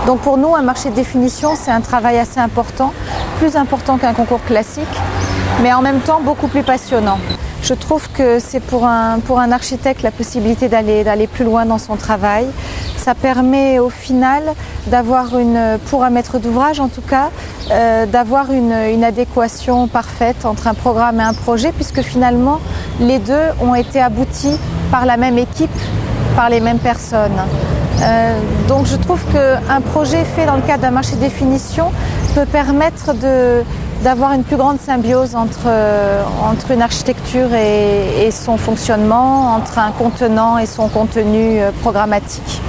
Donc pour nous, un marché de définition, c'est un travail assez important, plus important qu'un concours classique, mais en même temps beaucoup plus passionnant. Je trouve que c'est pour un architecte la possibilité d'aller plus loin dans son travail. Ça permet au final d'avoir pour un maître d'ouvrage en tout cas, d'avoir une adéquation parfaite entre un programme et un projet, puisque finalement les deux ont été aboutis par la même équipe, par les mêmes personnes. Donc je trouve qu'un projet fait dans le cadre d'un marché de définition peut permettre d'avoir une plus grande symbiose entre une architecture et son fonctionnement, entre un contenant et son contenu programmatique.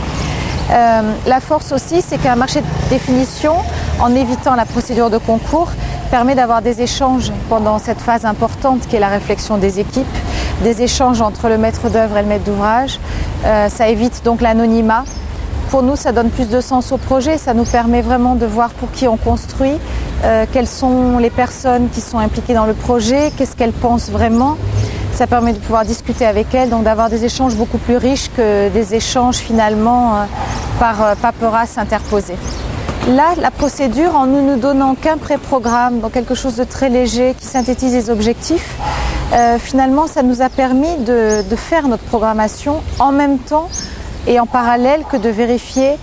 La force aussi, c'est qu'un marché de définition, en évitant la procédure de concours, permet d'avoir des échanges pendant cette phase importante qui est la réflexion des équipes, des échanges entre le maître d'œuvre et le maître d'ouvrage. Ça évite donc l'anonymat. Pour nous, ça donne plus de sens au projet, ça nous permet vraiment de voir pour qui on construit, quelles sont les personnes qui sont impliquées dans le projet, qu'est-ce qu'elles pensent vraiment. Ça permet de pouvoir discuter avec elles, donc d'avoir des échanges beaucoup plus riches que des échanges finalement par paperasse interposée. Là, la procédure, en ne nous donnant qu'un pré-programme, donc quelque chose de très léger qui synthétise les objectifs, finalement, ça nous a permis de faire notre programmation en même temps et en parallèle que de vérifier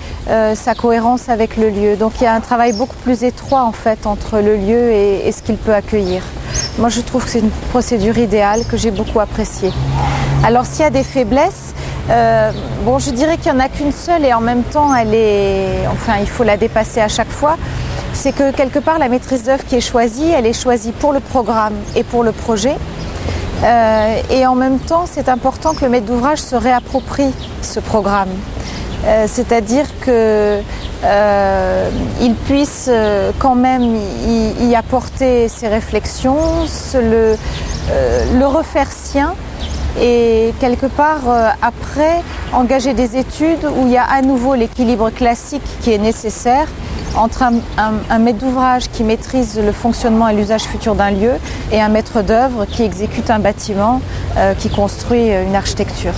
sa cohérence avec le lieu. Donc il y a un travail beaucoup plus étroit en fait entre le lieu et ce qu'il peut accueillir. Moi je trouve que c'est une procédure idéale que j'ai beaucoup appréciée. Alors s'il y a des faiblesses, je dirais qu'il n'y en a qu'une seule et en même temps il faut la dépasser à chaque fois. C'est que quelque part la maîtrise d'œuvre qui est choisie, elle est choisie pour le programme et pour le projet. Et en même temps, c'est important que le maître d'ouvrage se réapproprie ce programme. C'est-à-dire qu'il puisse quand même y apporter ses réflexions, le refaire sien et quelque part après engager des études où il y a à nouveau l'équilibre classique qui est nécessaire entre un maître d'ouvrage qui maîtrise le fonctionnement et l'usage futur d'un lieu et un maître d'œuvre qui exécute un bâtiment, qui construit une architecture.